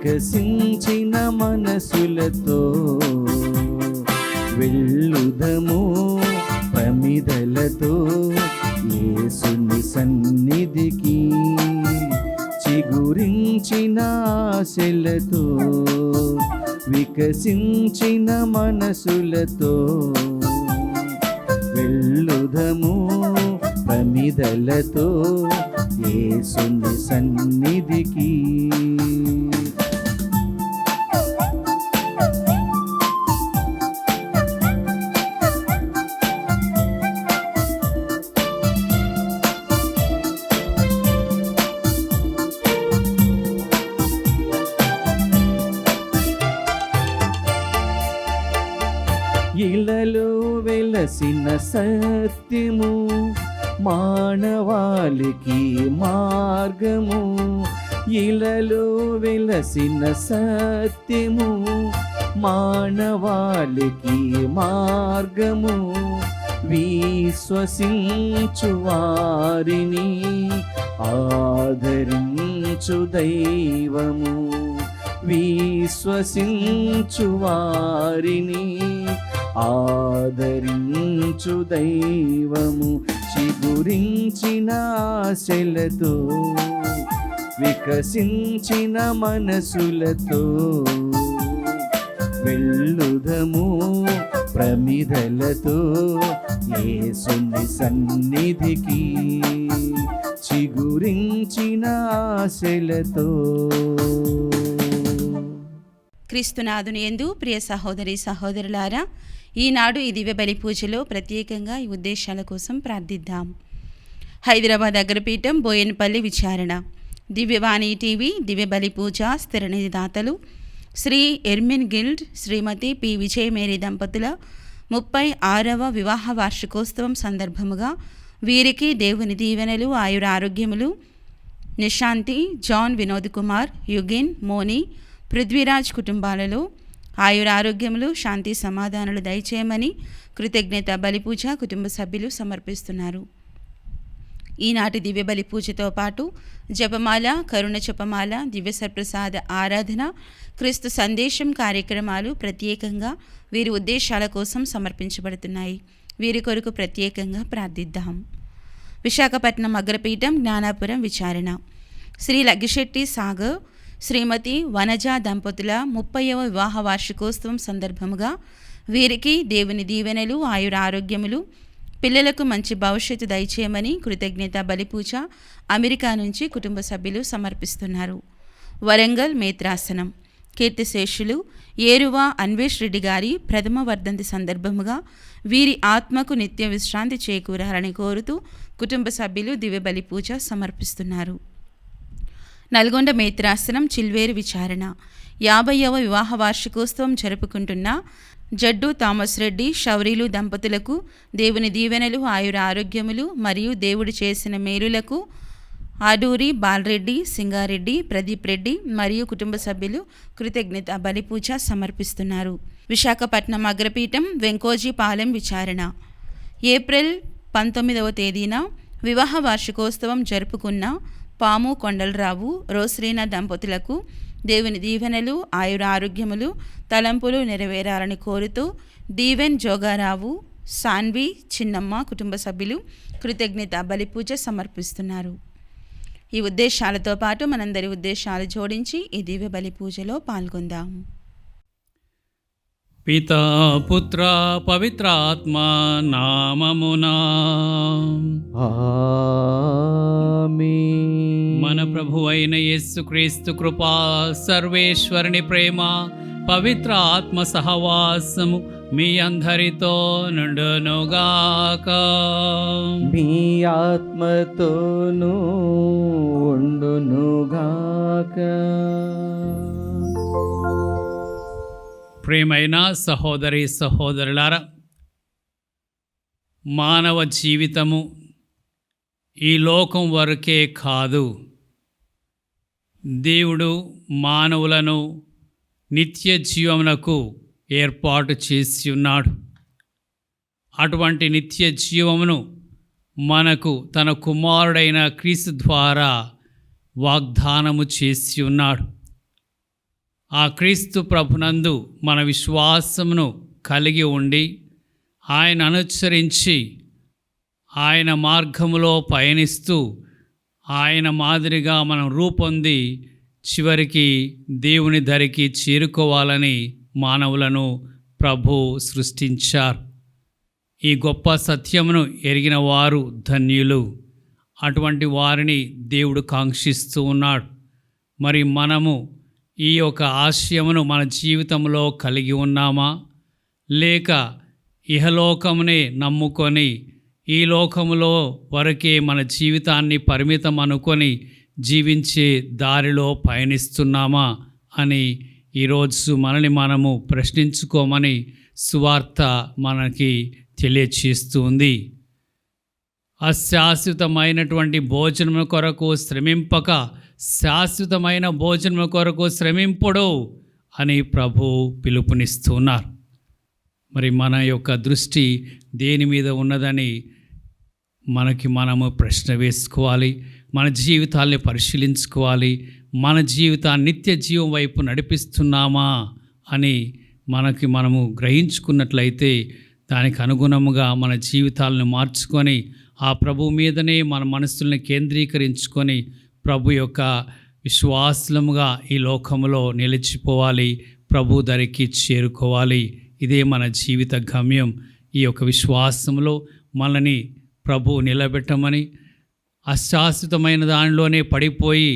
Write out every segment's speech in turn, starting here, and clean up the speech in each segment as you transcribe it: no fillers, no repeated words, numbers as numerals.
వికసించిన మనసులతో వెళ్ళుదము ప్రమిదలతో యేసుని సన్నిధికి. చిగురించిన ఆశలతో వికసించిన మనసులతో వెళ్ళుదము ప్రమిదలతో యేసుని సన్నిధికి. ఇలలో వెలసిన సత్యము మానవాళికి మార్గము. ఇలలో వెలసిన సత్యము మానవాళికి మార్గము. విశ్వసించు వారిని ఆదరించు దైవము. విశ్వసించు వారిని ఆదరించు దైవము. చిగురించిన ఆశలతో వికసించిన మనసులతో వెళ్ళుదము ప్రమిదలతో యేసుని సన్నిధికి. చిగురించిన ఆశలతో. క్రీస్తునాథుని యందు ప్రియ సహోదరి సహోదరులారా, ఈనాడు ఈ దివ్య బలి పూజలో ప్రత్యేకంగా ఈ ఉద్దేశాల కోసం ప్రార్థిద్దాం. హైదరాబాద్ అగ్రపీఠం బోయనపల్లి విచారణ. దివ్యవాణి టీవీ దివ్య బలి పూజ స్థిర నిధిదాతలు శ్రీ ఎర్మిన్ గిల్డ్, శ్రీమతి పి విజయమేరీ దంపతుల 36వ వివాహ వార్షికోత్సవం సందర్భముగా వీరికి దేవుని దీవెనలు, ఆయుర ఆరోగ్యములు, నిశాంతి, జాన్ వినోద్ కుమార్, యుగిన్, మోని, పృథ్వీరాజ్ కుటుంబాలలో ఆయుర ఆరోగ్యములు, శాంతి సమాధానాలు దయచేయమని కృతజ్ఞత బలిపూజ కుటుంబ సభ్యులు సమర్పిస్తున్నారు. ఈనాటి దివ్య బలి పూజతో పాటు జపమాల, కరుణ జపమాల, దివ్య సర్ప్రసాద ఆరాధన, క్రీస్తు సందేశం కార్యక్రమాలు ప్రత్యేకంగా వీరి ఉద్దేశాల కోసం సమర్పించబడుతున్నాయి. వీరి కొరకు ప్రత్యేకంగా ప్రార్థిద్దాం. విశాఖపట్నం అగ్రపీఠం జ్ఞానాపురం విచారణ. శ్రీ లగ్గిశెట్టి సాగర్, శ్రీమతి వనజ దంపతుల 30వ వివాహ వార్షికోత్సవం సందర్భముగా వీరికి దేవుని దీవెనలు, ఆయుర ఆరోగ్యములు, పిల్లలకు మంచి భవిష్యత్తు దయచేయమని కృతజ్ఞత బలిపూజ అమెరికా నుంచి కుటుంబ సభ్యులు సమర్పిస్తున్నారు. వరంగల్ మేత్రాసనం. కీర్తిశేషులు ఏరువ అన్వేష్ రెడ్డి గారి ప్రథమ వర్ధంతి సందర్భముగా వీరి ఆత్మకు నిత్య విశ్రాంతి చేకూరాలని కోరుతూ కుటుంబ సభ్యులు దివ్య బలి పూజ సమర్పిస్తున్నారు. నల్గొండ మేత్రాసనం చిల్వేరు విచారణ. 50వ వివాహ వార్షికోత్సవం జరుపుకుంటున్న జడ్డు థామస్ రెడ్డి, షౌరీలు దంపతులకు దేవుని దీవెనలు, ఆయుర ఆరోగ్యములు మరియు దేవుడు చేసిన మేలులకు ఆడూరి బాలరెడ్డి, సింగారెడ్డి, ప్రదీప్ రెడ్డి మరియు కుటుంబ సభ్యులు కృతజ్ఞత బలిపూజ సమర్పిస్తున్నారు. విశాఖపట్నం అగ్రపీఠం వెంకోజీపాలెం విచారణ. ఏప్రిల్ 19వ తేదీన వివాహ వార్షికోత్సవం జరుపుకున్న పాము కొండలరావు, రోశ్రీనా దంపతులకు దేవుని దీవెనలు, ఆయుర ఆరోగ్యములు, తలంపులు నెరవేరాలని కోరుతూ దీవెన్ జోగారావు, సాన్వి, చిన్నమ్మ కుటుంబ సభ్యులు కృతజ్ఞత బలిపూజ సమర్పిస్తున్నారు. ఈ ఉద్దేశాలతో పాటు మనందరి ఉద్దేశాలు జోడించి ఈ దివ్య బలి పూజలో పాల్గొందాం. పితా పుత్ర పవిత్రాత్మ నామమునా ఆమేన్. మన ప్రభువైన యేసుక్రీస్తు కృపా, సర్వేశ్వరుని ప్రేమ, పవిత్ర ఆత్మ సహవాసము మీ అందరితో నుండునుగాక. మీ ఆత్మతోనూ ఉండునుగాక. ప్రియమైన సహోదరి సహోదరులారా, మానవ జీవితము ఈ లోకం వరకే కాదు, దేవుడు మానవులను నిత్య జీవమునకు ఏర్పాటు చేసి ఉన్నాడు. అటువంటి నిత్య జీవమును మనకు తన కుమారుడైన క్రీస్తు ద్వారా వాగ్దానము చేసి ఉన్నాడు. ఆ క్రీస్తు ప్రభునందు మన విశ్వాసమును కలిగి ఉండి ఆయన అనుసరించి ఆయన మార్గములో పయనిస్తూ ఆయన మాదిరిగా మనం రూపొంది చివరికి దేవుని ధరికి చేరుకోవాలని మానవులను ప్రభు సృష్టించారు. ఈ గొప్ప సత్యమును ఎరిగిన వారు ధన్యులు. అటువంటి వారిని దేవుడు కాంక్షిస్తూ ఉన్నాడు. మరి మనము ఈ యొక్క ఆశయమును మన జీవితంలో కలిగి ఉన్నామా, లేక ఇహలోకమునే నమ్ముకొని ఈ లోకములో వరకే మన జీవితాన్ని పరిమితం అనుకొని జీవించే దారిలో పయనిస్తున్నామా అని ఈరోజు మనల్ని మనము ప్రశ్నించుకోమని సువార్త మనకి తెలియచేస్తూ ఉంది. అశాశ్వతమైనటువంటి భోజనము కొరకు శ్రమింపక శాశ్వతమైన భోజనము కొరకు శ్రమింపుడు అని ప్రభు పిలుపునిస్తున్నారు. మరి మన యొక్క దృష్టి దేని మీద ఉన్నదని మనము ప్రశ్న వేసుకోవాలి. మన జీవితాల్ని పరిశీలించుకోవాలి. మన జీవితాన్ని నిత్య జీవం వైపు నడిపిస్తున్నామా అని మనము గ్రహించుకున్నట్లయితే దానికి అనుగుణముగా మన జీవితాలను మార్చుకొని ఆ ప్రభు మీదనే మన మనస్సుల్ని కేంద్రీకరించుకొని ప్రభు యొక్క విశ్వాసముగా ఈ లోకములో నిలిచిపోవాలి, ప్రభు ధరికి చేరుకోవాలి. ఇదే మన జీవిత గమ్యం. ఈ యొక్క విశ్వాసంలో మనల్ని ప్రభు నిలబెట్టమని, అశాశ్వతమైన దానిలోనే పడిపోయి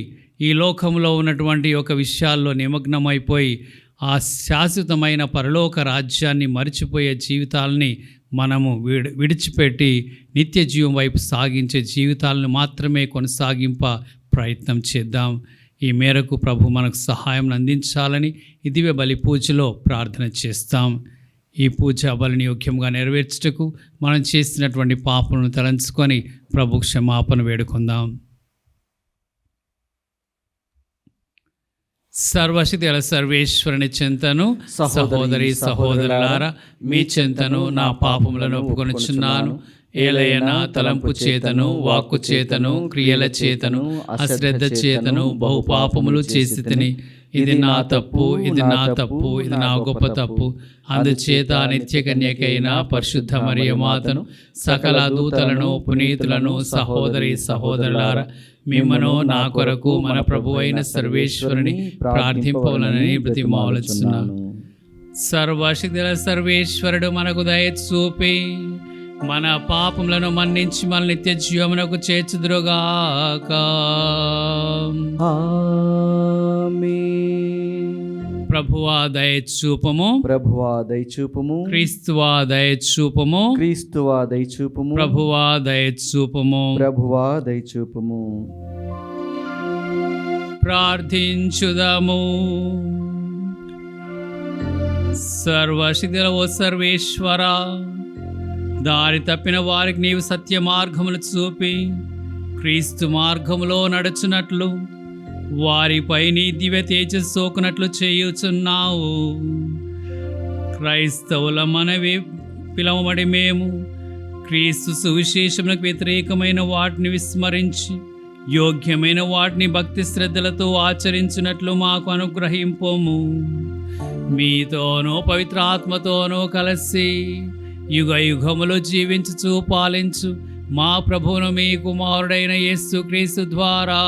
ఈ లోకంలో ఉన్నటువంటి ఒక విషయాల్లో నిమగ్నమైపోయి ఆ శాశ్వతమైన పరలోక రాజ్యాన్ని మరిచిపోయే జీవితాలని మనము విడిచిపెట్టి నిత్య జీవం వైపు సాగించే జీవితాలను మాత్రమే కొనసాగింప ప్రయత్నం చేద్దాం. ఈ మేరకు ప్రభు మనకు సహాయం అందించాలని ఈ దివ్య బలి పూజలో ప్రార్థన చేస్తాం. ఈ పూజ బలిని యోగ్యంగా నెరవేర్చుటకు మనం చేసినటువంటి పాపలను తలంచుకొని ప్రభు క్షమాపణ వేడుకుందాం. సర్వశక్తిగల సర్వేశ్వరుని చెంతను సహోదరి సహోదరులారా మీ చెంతను నా పాపములను ఒప్పుకొనుచున్నాను. ఏలయన తలంపు చేతను, వాక్కు చేతను, క్రియల చేతను, అశ్రద్ధ చేతను బహుపాపములు చేసి తిని ఇది నా తప్పు, ఇది నా తప్పు, ఇది నా గొప్ప తప్పు. అందుచేత నిత్య కన్యకైన పరిశుద్ధ మరియ మాతను, సకల దూతలను, పునీతులను, సహోదరి సహోదరులారా మిమ్మను నా కొరకు మన ప్రభువైన సర్వేశ్వరుని ప్రార్థింపవలనని బ్రతిమాలుచున్నాను. సర్వశక్తిగల సర్వేశ్వరుడు మనకు దయ చూపి మన పాపములను మన్నించి మన నిత్య జీవమునకు చేర్చుదురుగాక. ప్రభువా దయచూపము, ప్రభువా దయచూపము, క్రీస్తువా దయచూపము, క్రీస్తువా దయచూపము, ప్రభువా దయచూపము, ప్రభువా దయచూపము. ప్రార్థించుదాము. సర్వశక్తిగల ఓ సర్వేశ్వరా, దారి తప్పిన వారికి నీవు సత్య మార్గములు చూపి క్రీస్తు మార్గములో నడుచున్నట్లు వారిపై నీ దివ్య తేజస్సు సోకునట్లు చేయుచున్నావు. క్రైస్తవుల మనవి పిలవబడి మేము క్రీస్తు సువిశేషములకు వ్యతిరేకమైన వాటిని విస్మరించి యోగ్యమైన వాటిని భక్తి శ్రద్ధలతో ఆచరించినట్లు మాకు అనుగ్రహింపము. మీతోనూ పవిత్ర ఆత్మతోనూ కలిసి యుగ యుగములు జీవించుచు పాలించు మా ప్రభువును మీ కుమారుడైన యేసు క్రీస్తు ద్వారా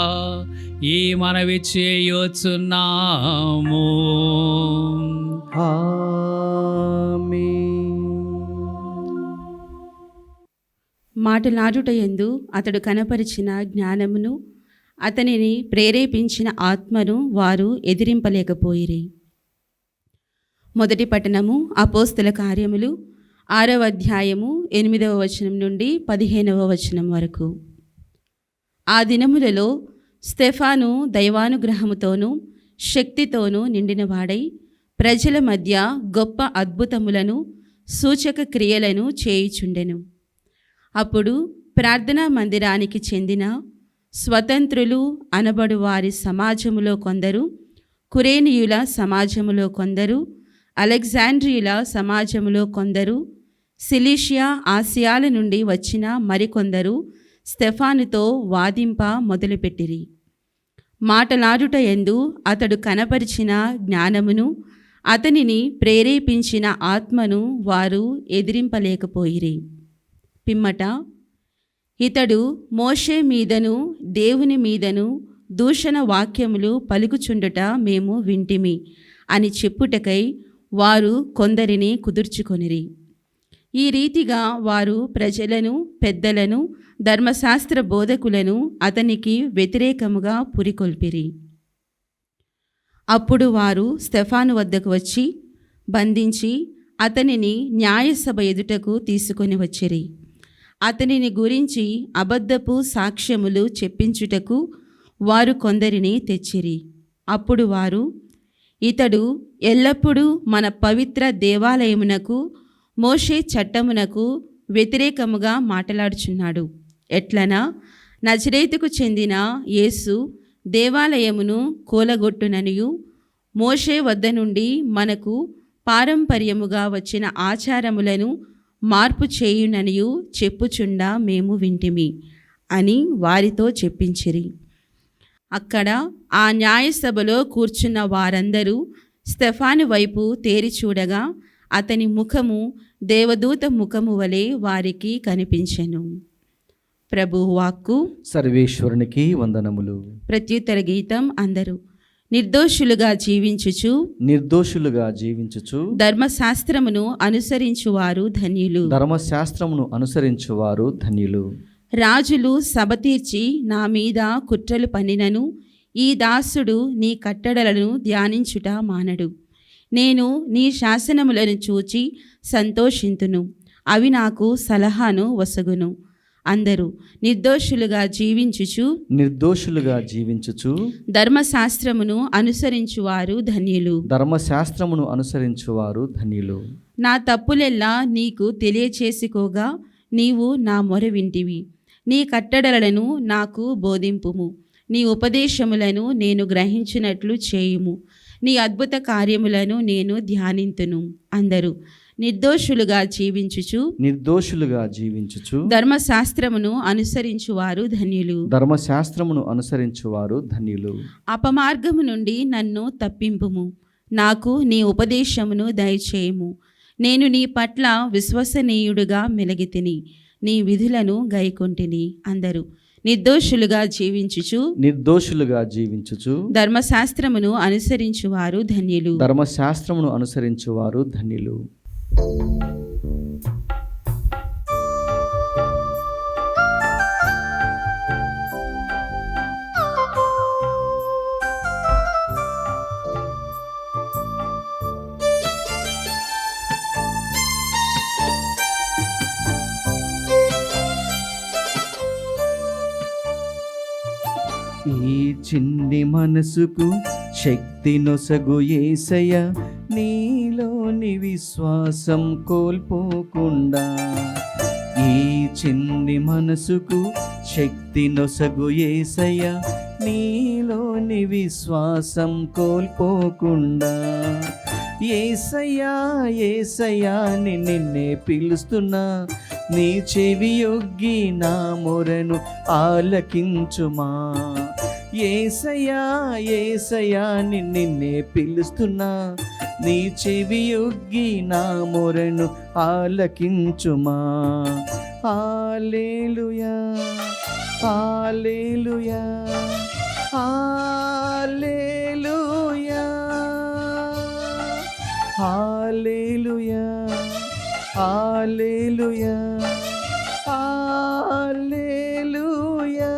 ఈ మనవి చేయుచున్నాము. మాటలాడుటయందు అతడు కనపరిచిన జ్ఞానమును, అతనిని ప్రేరేపించిన ఆత్మను వారు ఎదిరింపలేకపోయిరి. మొదటి పట్టణము అపోస్తల కార్యములు 6వ అధ్యాయము 8వ వచనం నుండి 15వ వచనం వరకు. ఆ దినములలో స్టెఫాను దైవానుగ్రహముతోనూ శక్తితోనూ నిండినవాడై ప్రజల మధ్య గొప్ప అద్భుతములను సూచక క్రియలను చేయుచుండెను. అప్పుడు ప్రార్థనా మందిరానికి చెందిన స్వతంత్రులు అనబడు వారి సమాజములో కొందరు, కురేనీయుల సమాజములో కొందరు, అలెగ్జాండ్రియుల సమాజములో కొందరు, సిలీషియా ఆసియాల నుండి వచ్చిన మరికొందరు స్టెఫానుతో వాదింప మొదలుపెట్టిరి. మాటలాడుట యందు అతడు కనపరిచిన జ్ఞానమును అతనిని ప్రేరేపించిన ఆత్మను వారు ఎదిరింపలేకపోయిరి. పిమ్మట ఇతడు మోషే మీదను దేవుని మీదను దూషణ వాక్యములు పలుకుచుండుట మేము వింటిమి అని చెప్పుటకై వారు కొందరిని కుదుర్చుకొనిరి. ఈ రీతిగా వారు ప్రజలను, పెద్దలను, ధర్మశాస్త్ర బోధకులను అతనికి వ్యతిరేకముగా పురికొల్పిరి. అప్పుడు వారు స్టెఫాను వద్దకు వచ్చి బంధించి అతనిని న్యాయసభ ఎదుటకు తీసుకొని వచ్చిరి. అతనిని గురించి అబద్ధపు సాక్ష్యములు చెప్పించుటకు వారు కొందరిని తెచ్చిరి. అప్పుడు వారు, ఇతడు ఎల్లప్పుడూ మన పవిత్ర దేవాలయమునకు, మోషే చట్టమునకు వ్యతిరేకముగా మాట్లాడుచున్నాడు. ఎట్లనా నజరేతుకు చెందిన యేసు దేవాలయమును కూలగొట్టుననియు, మోషే వద్ద నుండి మనకు పారంపర్యముగా వచ్చిన ఆచారములను మార్పు చేయుననియు చెప్పుచుండా మేము వింటిమి అని వారితో చెప్పించిరి. అక్కడ ఆ న్యాయసభలో కూర్చున్న వారందరూ స్టెఫాను వైపు తేరి చూడగా అతని ముఖము దేవదూత ముఖము వలె వారికి కనిపించెను. ప్రభువు వాక్కు. సర్వేశ్వరునికి వందనములు. ప్రత్యుత్తర గీతం. అందరూ నిర్దోషులుగా జీవించుచు ధర్మశాస్త్రమును అనుసరించువారు ధన్యులు. ధర్మశాస్త్రమును అనుసరించువారు ధన్యులు. రాజులు సభ తీర్చి నా మీద కుట్రలు పన్నినను ఈ దాసుడు నీ కట్టడలను ధ్యానించుట మానడు. నేను నీ శాసనములను చూచి సంతోషింతును, అవి నాకు సలహాను వసగును. అందరూ నిర్దోషులుగా జీవించుచు ధర్మశాస్త్రమును అనుసరించువారు ధన్యులు. ధర్మశాస్త్రమును అనుసరించువారు ధన్యులు. నా తప్పులెల్లా నీకు తెలియచేసుకోగా నీవు నా మొర వింటివి. నీ కట్టడలను నాకు బోధింపుము. నీ ఉపదేశములను నేను గ్రహించినట్లు చేయుము. నీ అద్భుత కార్యములను నేను ధ్యానింతును. అందరూ నిర్దోషులుగా జీవించుచు ధర్మశాస్త్రమును అనుసరించువారు ధన్యులు. ధర్మశాస్త్రమును అనుసరించువారు ధన్యులు. అపమార్గము నుండి నన్ను తప్పింపుము. నాకు నీ ఉపదేశమును దయచేయము. నేను నీ పట్ల విశ్వసనీయుడుగా మెలిగితిని, నీ విధులను గైకొంటిని. అందరూ నిర్దోషులుగా జీవించుచు ధర్మశాస్త్రమును అనుసరించువారు ధన్యులు. ధర్మశాస్త్రమును అనుసరించువారు ధన్యులు. ఈ చిన్ని మనసుకు శక్తి నొసగు యేసయ్య, నీలోని విశ్వాసం కోల్పోకుండా. ఈ చిన్ని మనసుకు శక్తి నొసగు యేసయ్య, నీలోని విశ్వాసం కోల్పోకుండా. యేసయ్యా యేసయ్యా నిన్నే పిలుస్తున్నా, నీ చెవి యొగ్గి నా మొరను ఆలకించుమా. యేసయ్యా యేసయ్యా నిన్నే పిలుస్తున్నా, నీ చెవి యొగ్గి నా మొరను ఆలకించుమా. హల్లెలూయా హల్లెలూయా హల్లెలూయా హల్లెలూయా హల్లెలూయా హల్లెలూయా.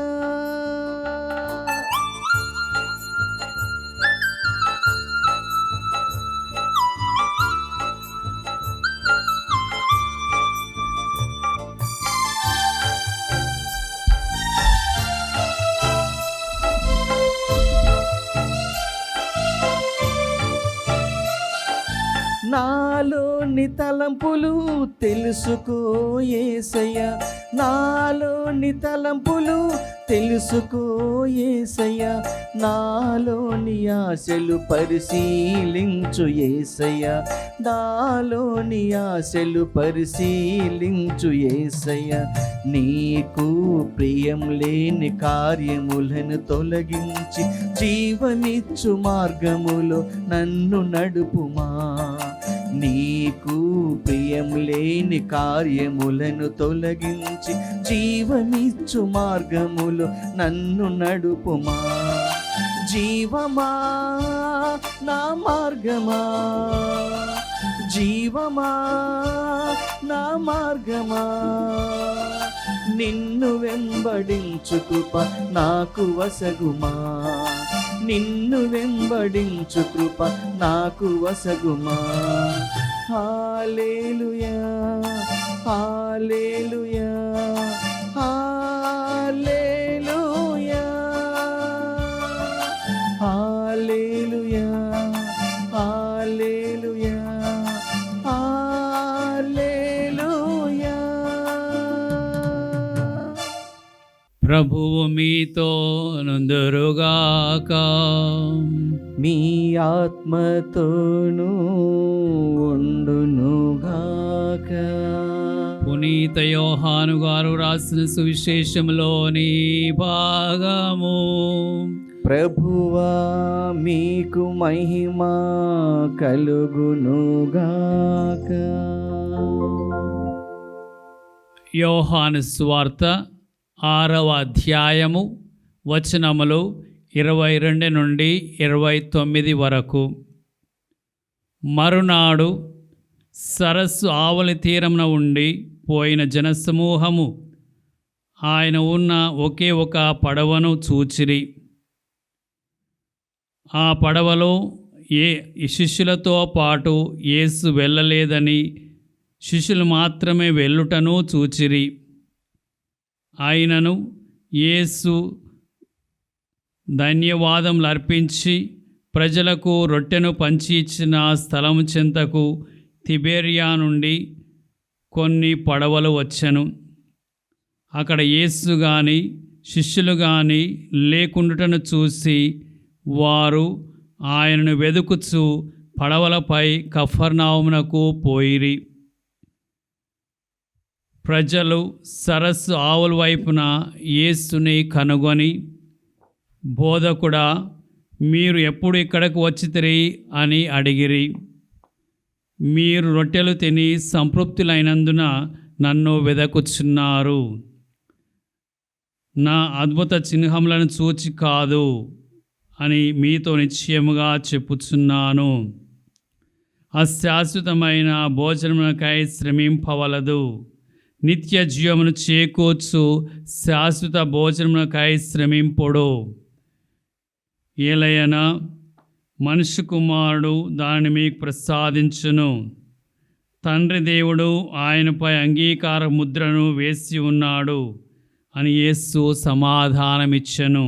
నాలోని తలంపులు తెలుసుకో యేసయ్య, నాలోని తలంపులు తెలుసుకో యేసయ్యా, నాలోని ఆశలు పరిశీలించు యేసయ్యా, నాలోని ఆశలు పరిశీలించు యేసయ్యా. నీకు ప్రియం లేని కార్యములను తొలగించి జీవమిచ్చు మార్గములో నన్ను నడుపుమా. నీకు ప్రియం లేని కార్యములను తొలగించి జీవమిచ్చు మార్గములో నన్ను నడుపుమా. జీవమా నా మార్గమా, జీవమా నా మార్గమా, నిన్ను వెంబడించు కృప నాకు వసగుమా, నిన్ను వెంబడించు కృప నాకు వసగుమా. హల్లెలూయా హల్లెలూయా హల్లెలూయా హల్లెలూయా హల్లెలూయా హల్లెలూయా. ప్రభువు మీతో నుందురుగాక. మీ ఆత్మతోనూ ఉండునుగాక. పునీత యోహాను గారు రాసిన సువిశేషంలోని భాగము. ప్రభువా మీకు మహిమ కలుగునుగాక. యోహాను సువార్త 6వ అధ్యాయము వచనములు 22 నుండి 29 వరకు. మరునాడు సరస్సు ఆవలి తీరమున ఉండి పోయిన జనసమూహము ఆయన ఉన్న ఒకే ఒక పడవను చూచిరి. ఆ పడవలో శిష్యులతో పాటు యేసు వెళ్ళలేదని, శిష్యులు మాత్రమే వెళ్ళుటను చూచిరి. ఆయనను యేసు ధన్యవాదములు అర్పించి ప్రజలకు రొట్టెను పంచి ఇచ్చిన స్థలం చెంతకు తిబెరియా నుండి కొన్ని పడవలు వచ్చెను. అక్కడ యేసు గాని శిష్యులు గాని లేకుండుటను చూసి వారు ఆయనను వెదుకుచు పడవలపై కఫర్నహూమునకు పోయిరి. ప్రజలు సరస్సు ఆవుల వైపున యేసుని కనుగొని, బోధకుడా, మీరు ఎప్పుడు ఇక్కడకు వచ్చితిరి అని అడిగిరి. మీరు రొట్టెలు తిని సంతృప్తులైనందున నన్ను వెదకుచున్నారు, నా అద్భుత చిహ్నములను చూచి కాదు అని మీతో నిశ్చయముగా చెప్పుచున్నాను. అశాశ్వతమైన భోజనమునకై శ్రమింపవలదు, నిత్య జీవమును చేకూర్చు శాశ్వత భోజనమునకై శ్రమింపుడు. ఏలయనా మనుష్య కుమారుడు దానిని మీకు ప్రసాదించును. తండ్రి దేవుడు ఆయనపై అంగీకార ముద్రను వేసి ఉన్నాడు అని యేసు సమాధానమిచ్చెను.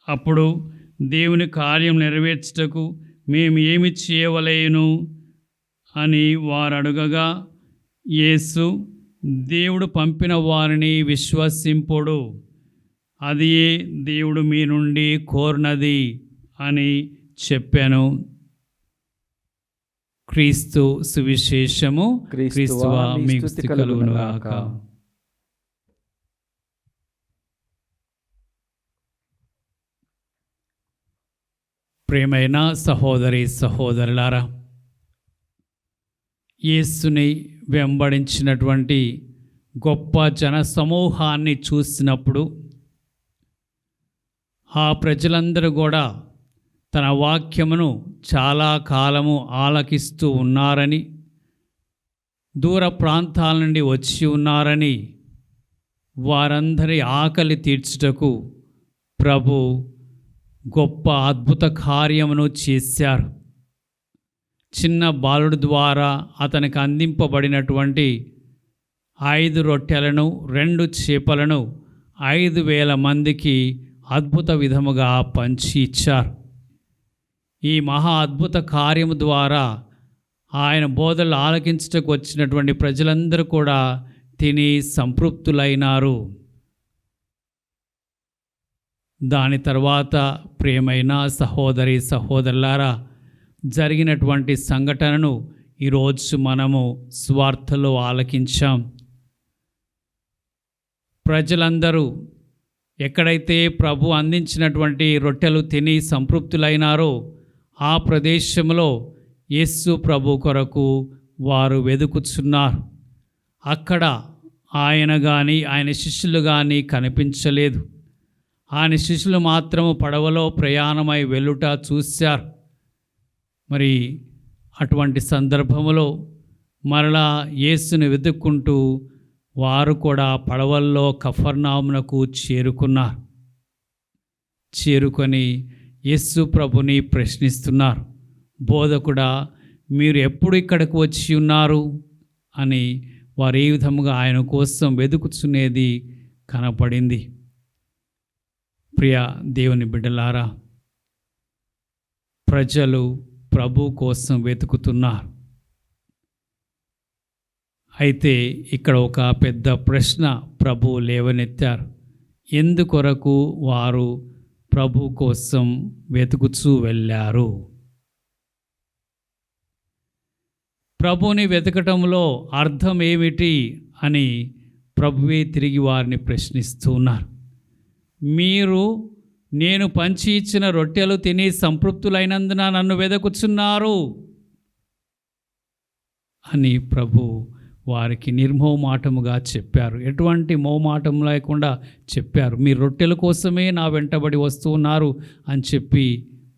అప్పుడు దేవుని కార్యం నెరవేర్చుటకు మేము ఏమి చేయవలేను అని వారు అడుగగా, యేసు, దేవుడు పంపిన వారిని విశ్వసింపుడు, అదియే దేవుడు మీ నుండి కోరినది అని చెప్పాను. క్రీస్తు సువిశేషము. క్రీస్తువా మీకు స్తుతి కలుగును గాక. ప్రియమైన సహోదరి సహోదరులారా, యేసుని వెంబడించినటువంటి గొప్ప జన సమూహాన్ని చూసినప్పుడు ఆ ప్రజలందరూ కూడా తన వాక్యమును చాలా కాలము ఆలకిస్తూ ఉన్నారని, దూర ప్రాంతాల నుండి వచ్చి ఉన్నారని, వారందరి ఆకలి తీర్చుటకు ప్రభు గొప్ప అద్భుత కార్యమును చేశారు. చిన్న బాలుడి ద్వారా అతనికి అందింపబడినటువంటి 5 రొట్టెలను 2 చేపలను 5,000 మందికి అద్భుత విధముగా పంచి ఇచ్చారు. ఈ మహా అద్భుత కార్యము ద్వారా ఆయన బోధలు ఆలకించుటకు వచ్చినటువంటి ప్రజలందరూ కూడా తిని సంతృప్తులైనారు. దాని తర్వాత ప్రియమైన సహోదరి సహోదరులారా, జరిగినటువంటి సంఘటనను ఈరోజు మనము స్వార్థలో ఆలకించాం. ప్రజలందరూ ఎక్కడైతే ప్రభు అందించినటువంటి రొట్టెలు తిని సంతృప్తులైనారో ఆ ప్రదేశంలో యేసు ప్రభు కొరకు వారు వెదుకుచున్నారు. అక్కడ ఆయన కానీ ఆయన శిష్యులు కానీ కనిపించలేదు. ఆయన శిష్యులు మాత్రము పడవలో ప్రయాణమై వెళ్ళుట చూశారు. మరి అటువంటి సందర్భంలో మరలా యేసుని వెతుక్కుంటూ వారు కూడా పడవల్లో కఫర్నహూమునకు చేరుకున్నారు. చేరుకొని యేసు ప్రభుని ప్రశ్నిస్తున్నారు. బోధకుడా, మీరు ఎప్పుడు ఇక్కడికి వచ్చి ఉన్నారు అని వారు ఏ విధముగా ఆయన కోసం వెతుకుచునేది కనపడింది. ప్రియ దేవుని బిడ్డలారా, ప్రజలు ప్రభు కోసం వెతుకుతున్నారు. అయితే ఇక్కడ ఒక పెద్ద ప్రశ్న ప్రభు లేవనెత్తారు. ఎందుకొరకు వారు ప్రభు కోసం వెతుకుచూ వెళ్ళారు? ప్రభుని వెతకటంలో అర్థం ఏమిటి అని ప్రభువే తిరిగి వారిని ప్రశ్నిస్తూ ఉన్నారు. మీరు నేను పంచి ఇచ్చిన రొట్టెలు తిని సంతృప్తులైనందున నన్ను వెదకుచున్నారు అని ప్రభు వారికి నిర్మోమాటముగా చెప్పారు. ఎటువంటి మోమాటం లేకుండా చెప్పారు. మీ రొట్టెల కోసమే నా వెంటబడి వస్తూ ఉన్నారు అని చెప్పి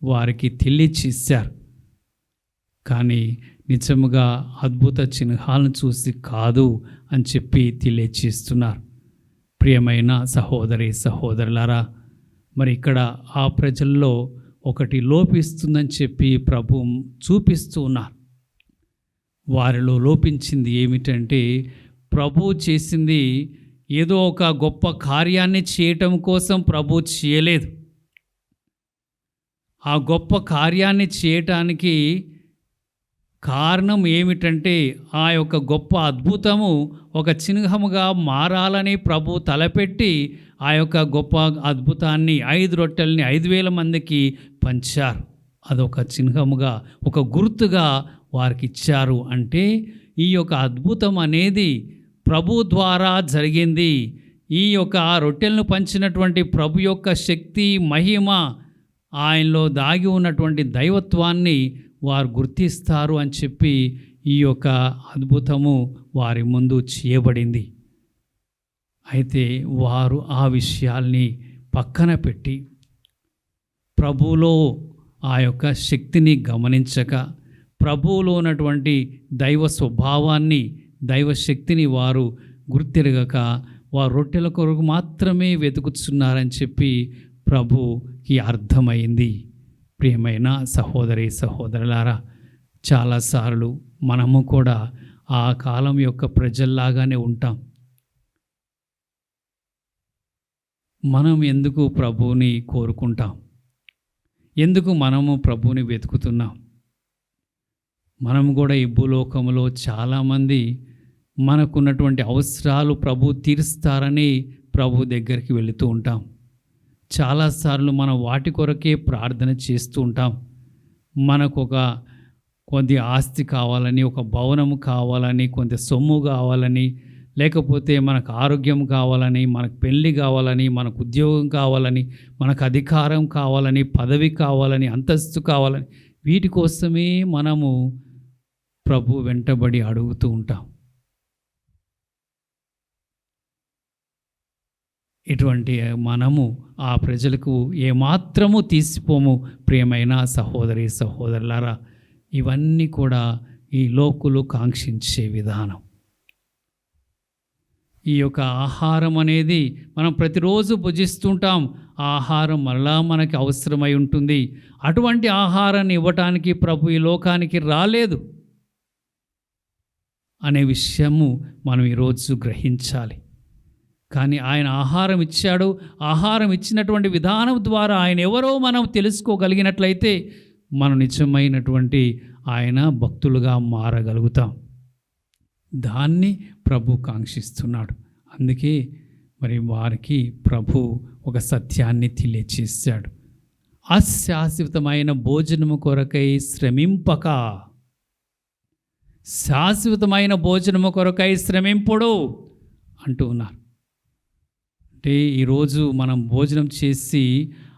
వారికి తెలియచేశారు. కానీ నిజముగా అద్భుత చిహ్నాలను చూసి కాదు అని చెప్పి తెలియచేస్తున్నారు. ప్రియమైన సహోదరి సహోదరులారా, మరి ఇక్కడ ఆ ప్రజల్లో ఒకటి లోపిస్తుందని చెప్పి ప్రభు చూపిస్తూ ఉన్నారు. వారిలో లోపించింది ఏమిటంటే, ప్రభు చేసింది ఏదో ఒక గొప్ప కార్యాన్ని చేయటం కోసం ప్రభు చేయలేదు. ఆ గొప్ప కార్యాన్ని చేయటానికి కారణం ఏమిటంటే, ఆ యొక్క గొప్ప అద్భుతము ఒక చిహ్నముగా మారాలని ప్రభు తలపెట్టి ఆ యొక్క గొప్ప అద్భుతాన్ని 5 రొట్టెల్ని 5,000 మందికి పంచారు. అదొక చిహ్నముగా, ఒక గుర్తుగా వారికి ఇచ్చారు. అంటే ఈ యొక్క అద్భుతం అనేది ప్రభు ద్వారా జరిగింది. ఈ యొక్క రొట్టెలను పంచినటువంటి ప్రభు యొక్క శక్తి, మహిమ, ఆయనలో దాగి ఉన్నటువంటి దైవత్వాన్ని వారు గుర్తిస్తారు అని చెప్పి ఈ యొక్క అద్భుతము వారి ముందు చేయబడింది. అయితే వారు ఆ విషయాల్ని పక్కన పెట్టి ప్రభువులో ఆ యొక్క శక్తిని గమనించక, ప్రభువులో ఉన్నటువంటి దైవ స్వభావాన్ని, దైవ శక్తిని వారు గుర్తిరగక వారు రొట్టెల కొరకు మాత్రమే వెతుకుతున్నారని చెప్పి ప్రభుకి అర్థమైంది. ప్రియమైన సహోదరి సహోదరులారా, చాలాసార్లు మనము కూడా ఆ కాలం యొక్క ప్రజల్లాగానే ఉంటాం. మనం ఎందుకు ప్రభువుని కోరుకుంటాం? ఎందుకు మనము ప్రభువుని వెతుకుతున్నాం? మనం కూడా ఈ భూలోకంలో చాలామంది మనకున్నటువంటి అవసరాలు ప్రభు తీరుస్తారని ప్రభు దగ్గరికి వెళుతూ ఉంటాం. చాలాసార్లు మనం వాటి కొరకే ప్రార్థన చేస్తూ ఉంటాం. మనకు ఒక కొద్ది ఆస్తి కావాలని, ఒక భవనము కావాలని, కొంత సొమ్ము కావాలని, లేకపోతే మనకు ఆరోగ్యం కావాలని, మనకు పెళ్ళి కావాలని, మనకు ఉద్యోగం కావాలని, మనకు అధికారం కావాలని, పదవి కావాలని, అంతస్తు కావాలని, వీటి కోసమే మనము ప్రభు వెంటబడి అడుగుతూ ఉంటాం. ఇటువంటి మనము ఆ ప్రజలకు ఏమాత్రము తీసిపోము. ప్రియమైన సహోదరి సహోదరులారా, ఇవన్నీ కూడా ఈ లోకులు కాంక్షించే విధానం. ఈ యొక్క ఆహారం అనేది మనం ప్రతిరోజు భుజిస్తుంటాం. ఆ ఆహారం మరలా మనకి అవసరమై ఉంటుంది. అటువంటి ఆహారాన్ని ఇవ్వటానికి ప్రభు ఈ లోకానికి రాలేదు అనే విషయము మనం ఈరోజు గ్రహించాలి. కానీ ఆయన ఆహారం ఇచ్చాడు. ఆహారం ఇచ్చినటువంటి విధానం ద్వారా ఆయన ఎవరో మనం తెలుసుకోగలిగినట్లయితే మనం నిజమైనటువంటి ఆయన భక్తులుగా మారగలుగుతాం. దాన్ని ప్రభు కాంక్షిస్తున్నాడు. అందుకే మరి వారికి ప్రభు ఒక సత్యాన్ని తెలియచేశాడు. అశాశ్వతమైన భోజనము కొరకై శ్రమింపక, శాశ్వతమైన భోజనము కొరకై శ్రమింపుడు అంటూ ఉన్నారు. అంటే ఈరోజు మనం భోజనం చేసి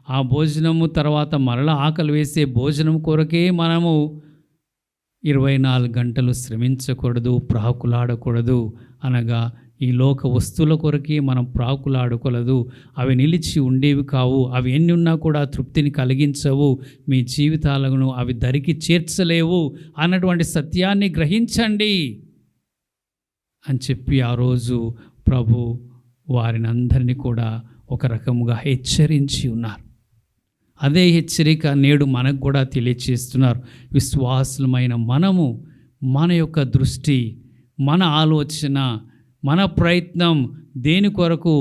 ఆ భోజనము తర్వాత మరలా ఆకలి వేసే భోజనం కొరకే మనము 24 గంటలు శ్రమించకూడదు, ప్రాకులాడకూడదు. అనగా ఈ లోక వస్తువుల కొరకే మనం ప్రాకులాడకూడదు. అవి నిలిచి ఉండేవి కావు. అవి ఎన్ని ఉన్నా కూడా తృప్తిని కలిగించవు. మీ జీవితాలను అవి దరికి చేర్చలేవు అన్నటువంటి సత్యాన్ని గ్రహించండి అని చెప్పి ఆ రోజు ప్రభు వారిని అందరినీ కూడా ఒక రకముగా హెచ్చరించి ఉన్నారు. అదే హెచ్చరిక నేడు మనకు కూడా తెలియచేస్తున్నారు. విశ్వాసులమైన మనము మన యొక్క దృష్టి, మన ఆలోచన, మన ప్రయత్నం దేని కొరకు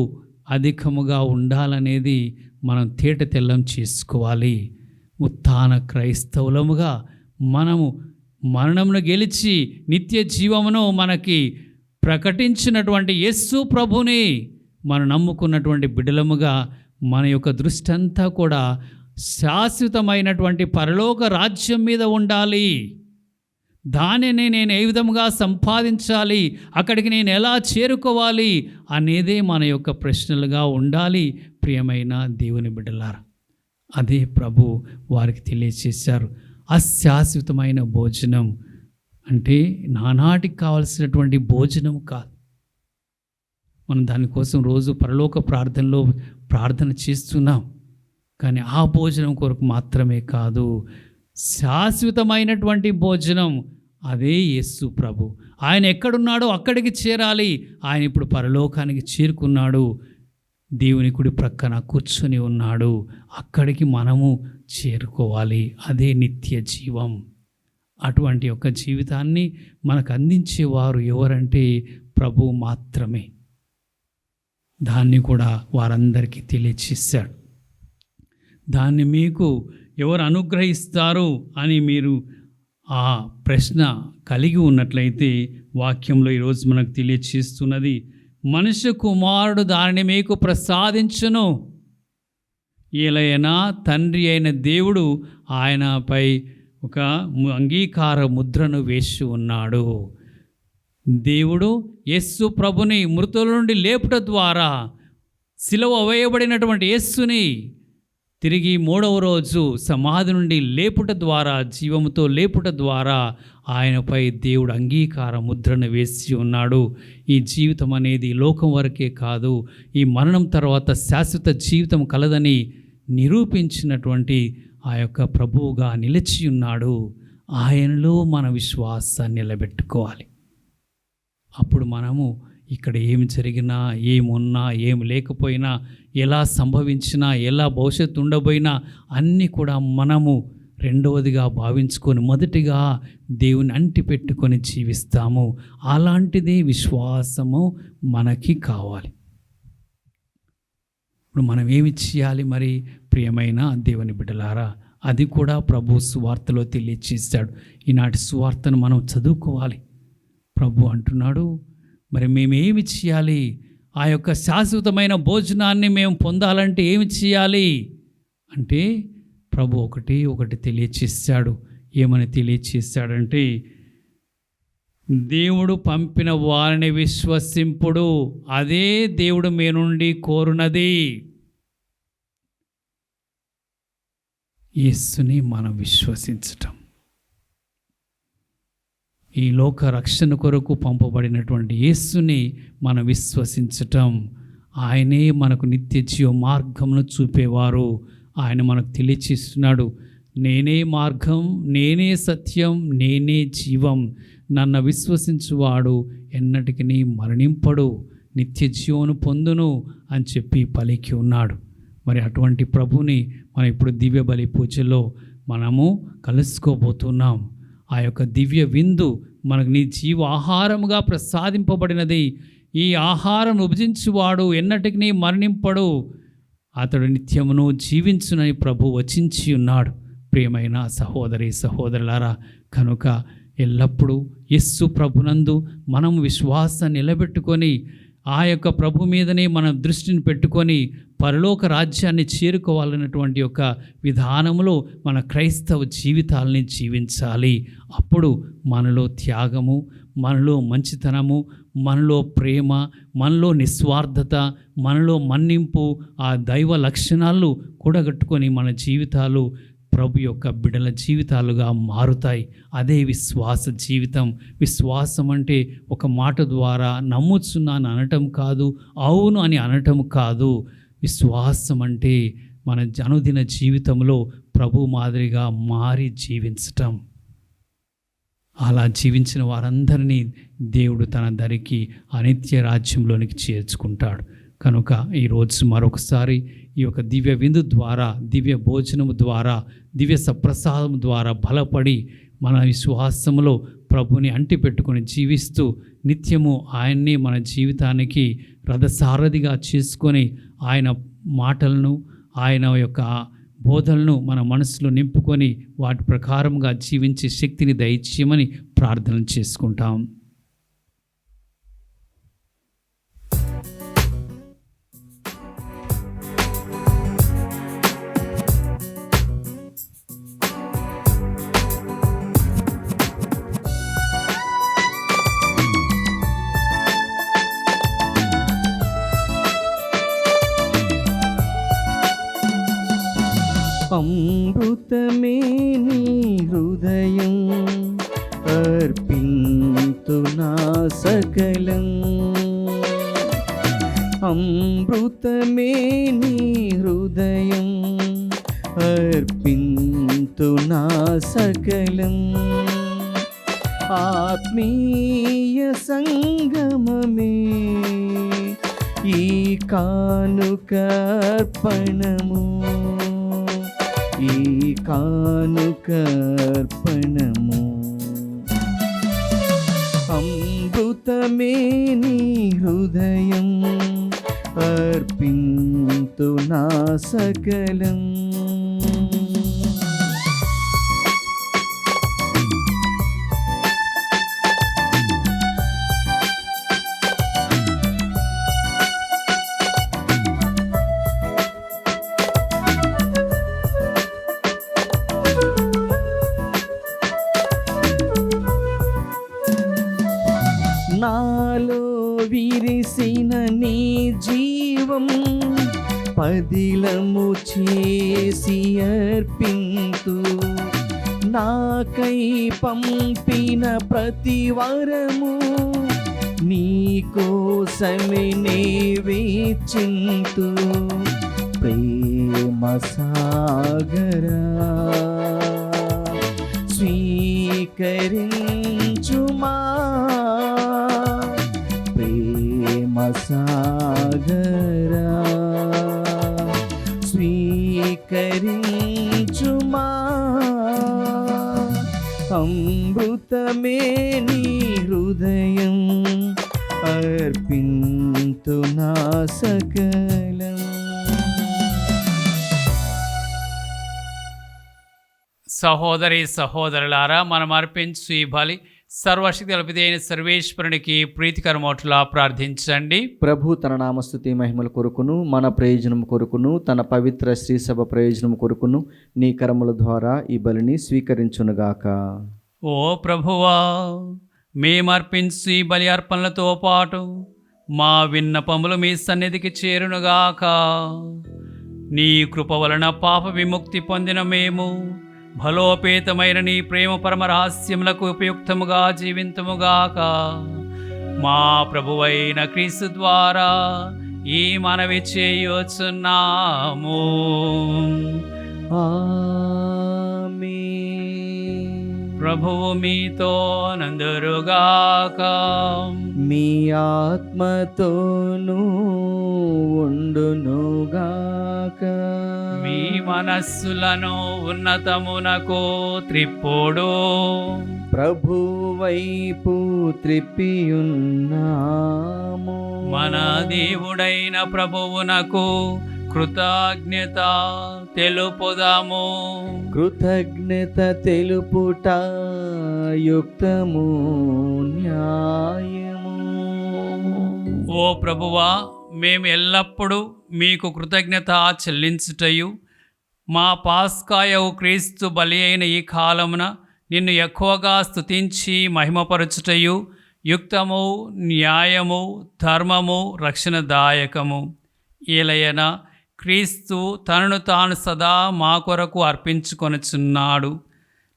అధికముగా ఉండాలనేది మనం తేట తెల్లం చేసుకోవాలి. ఉత్థాన క్రైస్తవులముగా మనము మరణమును గెలిచి నిత్య జీవమును మనకి ప్రకటించినటువంటి యేసు ప్రభుని మనం నమ్ముకున్నటువంటి బిడ్డలముగా మన యొక్క దృష్టి అంతా కూడా శాశ్వతమైనటువంటి పరలోక రాజ్యం మీద ఉండాలి. దానిని నేను ఏ విధంగా సంపాదించాలి, అక్కడికి నేను ఎలా చేరుకోవాలి అనేదే మన యొక్క ప్రశ్నలుగా ఉండాలి. ప్రియమైన దేవుని బిడ్డలారా, అదే ప్రభు వారికి తెలియచేశారు. అశాశ్వతమైన భోజనం అంటే నానాటికి కావలసినటువంటి భోజనం కాదు. మనం దానికోసం రోజు పరలోక ప్రార్థనలో ప్రార్థన చేస్తున్నాం. కానీ ఆ భోజనం కొరకు మాత్రమే కాదు, శాశ్వతమైనటువంటి భోజనం అదే యేసు ప్రభు. ఆయన ఎక్కడున్నాడో అక్కడికి చేరాలి. ఆయన ఇప్పుడు పరలోకానికి చేరుకున్నాడు, దేవుని కుడి ప్రక్కన కూర్చొని ఉన్నాడు. అక్కడికి మనము చేరుకోవాలి. అదే నిత్య జీవం. అటువంటి యొక్క జీవితాన్ని మనకు అందించేవారు ఎవరంటే ప్రభు మాత్రమే. దాన్ని కూడా వారందరికీ తెలియచేశాడు. దాన్ని మీకు ఎవరు అనుగ్రహిస్తారు అని మీరు ఆ ప్రశ్న కలిగి ఉన్నట్లయితే వాక్యంలో ఈరోజు మనకు తెలియచేస్తున్నది, మనుష్య కుమారుడు దానిని మీకు ప్రసాదించును. ఏలైనా తండ్రి అయిన దేవుడు ఆయనపై ఒక అంగీకార ముద్రను వేసి ఉన్నాడు. దేవుడు యేసు ప్రభుని మృతుల నుండి లేపుట ద్వారా, సిలువ వేయబడినటువంటి యేసుని తిరిగి 3వ రోజు సమాధి నుండి లేపుట ద్వారా, జీవముతో లేపుట ద్వారా ఆయనపై దేవుడు అంగీకార ముద్రను వేసి ఉన్నాడు. ఈ జీవితం అనేది లోకం వరకే కాదు, ఈ మరణం తర్వాత శాశ్వత జీవితం కలదని నిరూపించినటువంటి ఆ యొక్క ప్రభువుగా నిలిచి ఉన్నాడు. ఆయనలో మన విశ్వాసాన్ని నిలబెట్టుకోవాలి. అప్పుడు మనము ఇక్కడ ఏమి జరిగినా, ఏమున్నా, ఏమి లేకపోయినా, ఎలా సంభవించినా, ఎలా భవిష్యత్తు ఉండబోయినా అన్నీ కూడా మనము రెండవదిగా భావించుకొని మొదటిగా దేవుని అంటి పెట్టుకొని జీవిస్తాము. అలాంటిది విశ్వాసము మనకి కావాలి. ఇప్పుడు మనం ఏమి చేయాలి మరి ప్రియమైన దేవుని బిడ్డలారా? అది కూడా ప్రభు సువార్తలో తెలియచేశాడు. ఈనాటి సువార్తను మనం చదువుకోవాలి. ప్రభు అంటున్నాడు, మరి మేమేమి చేయాలి? ఆ యొక్క శాశ్వతమైన భోజనాన్ని మేము పొందాలంటే ఏమి చేయాలి అంటే ప్రభు ఒకటి తెలియచేశాడు. ఏమని తెలియచేశాడంటే, దేవుడు పంపిన వారిని విశ్వసింపుడు, అదే దేవుడు మీ నుండి కోరునది. యేసుని మనం విశ్వసించటం, ఈ లోక రక్షణ కొరకు పంపబడినటువంటి యేసుని మనం విశ్వసించటం, ఆయనే మనకు నిత్య జీవ మార్గమును చూపేవారు. ఆయన మనకు తెలియచేస్తున్నాడు, నేనే మార్గం, నేనే సత్యం, నేనే జీవం, నన్ను విశ్వసించువాడు ఎన్నటికీ మరణింపడు, నిత్య జీవను పొందును అని చెప్పి పలికి ఉన్నాడు. మరి అటువంటి ప్రభుని మనం ఇప్పుడు దివ్య బలి పూజలో మనము కలుసుకోబోతున్నాం. ఆ యొక్క దివ్య విందు మనకు నీ జీవ ఆహారముగా ప్రసాదింపబడినది. ఈ ఆహారం విభజించువాడు ఎన్నటికీ మరణింపడు, అతడు నిత్యమును జీవించునని ప్రభు వచించి ఉన్నాడు. ప్రియమైన సహోదరి సహోదరులారా, కనుక ఎల్లప్పుడూ యేసు ప్రభునందు మనం విశ్వాసాన్ని నిలబెట్టుకొని ఆ యొక్క ప్రభు మీదనే మన దృష్టిని పెట్టుకొని పరలోక రాజ్యాన్ని చేరుకోవాలన్నటువంటి యొక్క విధానంలో మన క్రైస్తవ జీవితాలని జీవించాలి. అప్పుడు మనలో త్యాగము, మనలో మంచితనము, మనలో ప్రేమ, మనలో నిస్వార్థత, మనలో మన్నింపు, ఆ దైవ లక్షణాలు కూడగట్టుకొని మన జీవితాలు ప్రభు యొక్క బిడ్డల జీవితాలుగా మారుతాయి. అదే విశ్వాస జీవితం. విశ్వాసం అంటే ఒక మాట ద్వారా నమ్ముచున్నాను అనటం కాదు, అవును అని అనటం కాదు. విశ్వాసం అంటే మన అనుదిన జీవితంలో ప్రభు మాదిరిగా మారి జీవించటం. అలా జీవించిన వారందరినీ దేవుడు తన దరికి అనిత్య రాజ్యంలోనికి చేర్చుకుంటాడు. కనుక ఈరోజు మరొకసారి ఈ యొక్క దివ్య విందు ద్వారా, దివ్య భోజనము ద్వారా, దివ్య సప్రసాదం ద్వారా బలపడి మన విశ్వాసములో ప్రభుని అంటిపెట్టుకొని జీవిస్తూ నిత్యము ఆయన్ని మన జీవితానికి రథసారథిగా చేసుకొని ఆయన మాటలను, ఆయన యొక్క బోధనలను మన మనసులో నింపుకొని వాటి ప్రకారంగా జీవించే శక్తిని దయచేయమని ప్రార్థన చేసుకుంటాం. అమృతమే నీ హృదయం, అర్పింతు నా సకలం. అమృతమే నీ హృదయం, అర్పింతు నా సకలం. ఆత్మీయ సంగమమే ఈ కానుకర్పణము, ఈ కానుకర్పణము. అమృతమే నీ హృదయం, అర్పింతు నా సకలం. నాలో విరిసిన నీ జీవం పదిలము చేసి అర్పింతు. నాకై పంపిన ప్రతి వరము నీ కోసమే నే వేచింతు. ప్రేమ సాగరా స్వీకరించుమా, ప్రేమ సాగరా స్వీకరించుమా. అమృతమే నీ హృదయం, అర్పింతు నా సకలం. సహోదరి సహోదరులారా, మనం అర్పించు ఈ బలి సర్వశక్తి కల్పితైన సర్వేశ్వరునికి ప్రీతికరమోట్లా ప్రార్థించండి. ప్రభు తన నామస్తుతి మహిమల కొరకును, మన ప్రయోజనం కొరకును, తన పవిత్ర శ్రీసభ ప్రయోజనం కొరకును నీ కరముల ద్వారా ఈ బలిని స్వీకరించునుగాక. ఓ ప్రభువా, మేమర్పించు ఈ బలి అర్పణలతో పాటు మా విన్నపములు మీ సన్నిధికి చేరునుగాక. నీ కృప వలన పాప విముక్తి పొందిన మేము బలోపేతమైన నీ ప్రేమ పరమ రహస్యములకు ఉపయుక్తముగా జీవింతుముగాక. మా ప్రభువైన క్రీస్తు ద్వారా ఈ మనవి చేయుచున్నాము. ఆమేన్. ప్రభువు మీతో నందురుగాక. మీ ఆత్మతోనూ ఉండునుగాక. మీ మనస్సులను ఉన్నతమునకు త్రిప్పుడు ప్రభు వైపు త్రిప్పియున్నాము. మన దేవుడైన ప్రభువునకు కృతజ్ఞత తెలుపుదాము. కృతజ్ఞత తెలుపుట యుక్తము న్యాయము. ఓ ప్రభువా, మేము ఎల్లప్పుడూ మీకు కృతజ్ఞత చెల్లించుటయు మా పాస్కాయవు క్రీస్తు బలి అయిన ఈ కాలమున నిన్ను ఎక్కువగా స్తుతించి మహిమపరచుటయు యుక్తము న్యాయము ధర్మము రక్షణదాయకము. ఏలయన క్రీస్తు తనను తాను సదా మా కొరకు అర్పించుకొనుచున్నాడు.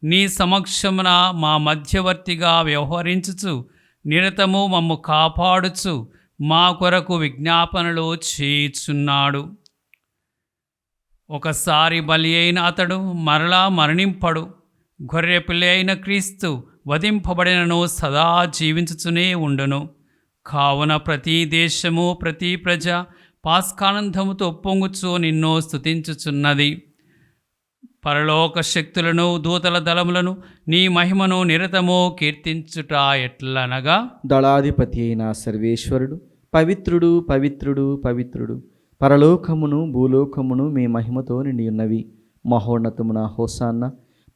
నీ సమక్షమున మా మధ్యవర్తిగా వ్యవహరించుచు నిరతము మమ్ము కాపాడుచు మా కొరకు విజ్ఞాపనలు చేయుచున్నాడు. ఒకసారి బలి అయిన అతడు మరలా మరణింపడు. గొర్రె పిల్ల అయిన క్రీస్తు వధింపబడినను సదా జీవించుచునే ఉండును. కావున ప్రతి దేశము ప్రతి ప్రజ పాస్కానందముతో పొంగుచు నిన్ను స్తుతించుచున్నది. పరలోక శక్తులను దూతల దళములను నీ మహిమను నిరతము కీర్తించుట ఎట్లనగా, దళాధిపతి అయిన సర్వేశ్వరుడు పవిత్రుడు పవిత్రుడు పవిత్రుడు, పరలోకమును భూలోకమును మీ మహిమతో నిండి ఉన్నవి. మహోన్నతమున హోసాన్న,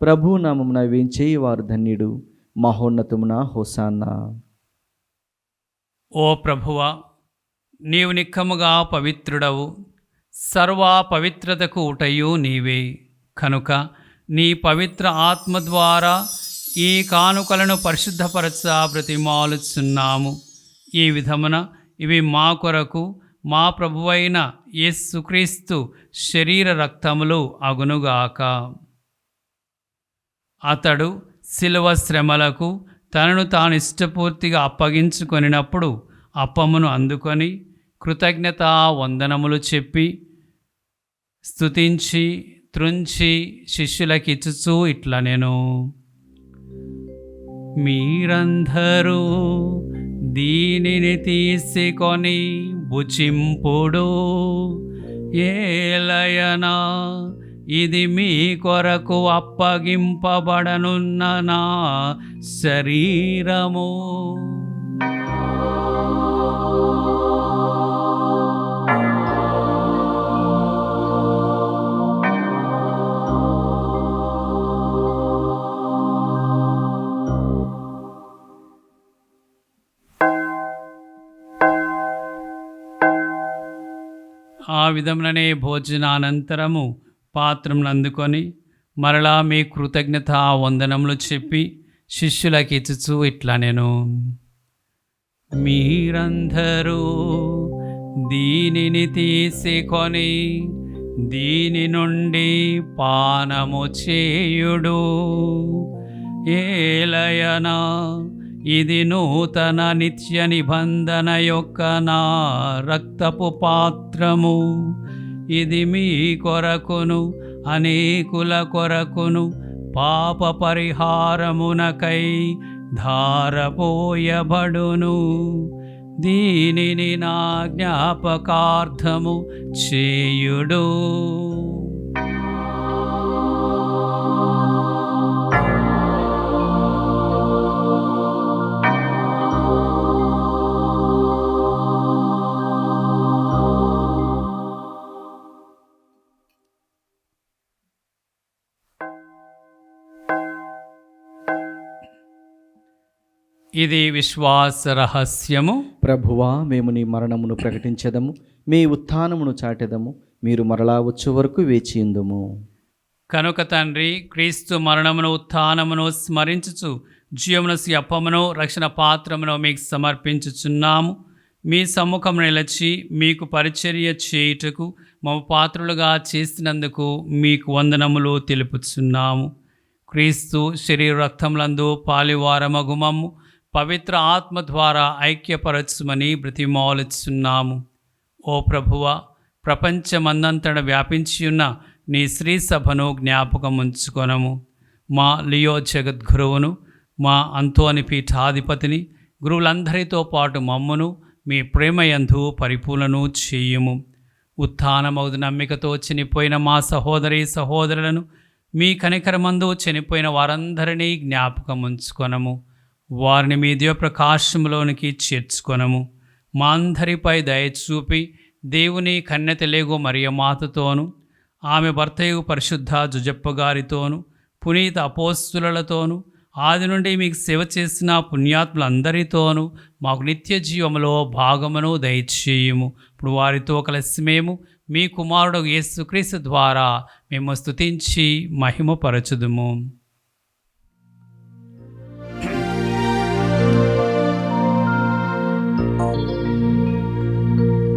ప్రభు నామమున వేంచేయి వారు ధన్యుడు. మహోన్నతమున హోసాన్న. ఓ ప్రభువా, నీవు నిక్కముగా పవిత్రుడవు, సర్వ పవిత్రతకు ఊటయు నీవే. కనుక నీ పవిత్ర ఆత్మ ద్వారా ఈ కానుకలను పరిశుద్ధపరచ బ్రతిమాలుచున్నాము. ఈ విధమున ఇవి మా కొరకు మా ప్రభువైన యేసుక్రీస్తు శరీర రక్తములు అగునుగాక. అతడు శిలువ శ్రమలకు తనను తాను ఇష్టపూర్తిగా అప్పగించుకొనినప్పుడు అప్పమును అందుకొని కృతజ్ఞతా వందనములు చెప్పి స్తుతించి త్రుంచి శిష్యులకిచ్చుచూ ఇట్లనెను, మీరందరూ దీనిని తీసుకొని భుజింపుడు. ఏలయనా ఇది మీ కొరకు అప్పగింపబడనున్న నా శరీరము. ఆ విధముననే భోజనానంతరము పాత్రమును అందుకొని మరలా మీ కృతజ్ఞత వందనములు చెప్పి శిష్యులకి ఇచ్చుచూ ఇట్లనెను, మీరందరూ దీనిని తీసుకొని దీని నుండి పానము చేయుడు. ఏలయనా ఇది నూతన నిత్య నిబంధన యొక్క నా రక్తపు పాత్రము. ఇది మీ కొరకును అనేకుల కొరకును పాప పరిహారమునకై ధారపోయబడును. దీనిని నా జ్ఞాపకార్థము చేయుడు. ఇది విశ్వాస రహస్యము. ప్రభువా, మేము నీ మరణమును ప్రకటించెదము, మీ ఉత్థానమును చాటెదము. మీరు మరలా వచ్చు వరకు వేచియుందుము. కనుక తండ్రి, క్రీస్తు మరణమును ఉత్థానమును స్మరించుచు జీవమునసి అప్పమును రక్షణ పాత్రమును మీకు సమర్పించుచున్నాము. మీ సమ్ముఖం నిలచి మీకు పరిచర్య చేయుటకు మమ్ము పాత్రులుగా చేసినందుకు మీకు వందనములు తెలుపుచున్నాము. క్రీస్తు శరీర రక్తములందు పాలివారమగు మమ్ము పవిత్ర ఆత్మ ద్వారా ఐక్యపరచుమని బ్రతిమాలుచున్నాము. ఓ ప్రభువా, ప్రపంచమందంతట వ్యాపించియున్న నీ శ్రీ సభను జ్ఞాపకం ఉంచుకొనము. మా లియో జగద్గురువును, మా అంతోని పీఠాధిపతిని, గురువులందరితో పాటు మమ్మును మీ ప్రేమయందు పరిపూర్ణను చేయుము. ఉత్థానమౌదు నమ్మికతో చనిపోయిన మా సహోదరి సహోదరులను, మీ కనికరమందు చనిపోయిన వారందరినీ జ్ఞాపకం ఉంచుకొనము. వారిని మీ దివ్యప్రకాశంలోనికి చేర్చుకొనము. మా అందరిపై దయచూపి దేవుని కన్యతలేగు మరియమాతతోను, ఆమె భర్తయు పరిశుద్ధ జుజప్ప గారితోను, పునీత అపోస్తులతోను, ఆది నుండి మీకు సేవ చేసిన పుణ్యాత్ములందరితోనూ మాకు నిత్య జీవములో భాగమును దయచేయుము. ఇప్పుడు వారితో కలిసి మేము మీ కుమారుడు యేసుక్రీస్తు ద్వారా మేము స్తుతించి మహిమపరచుదుము.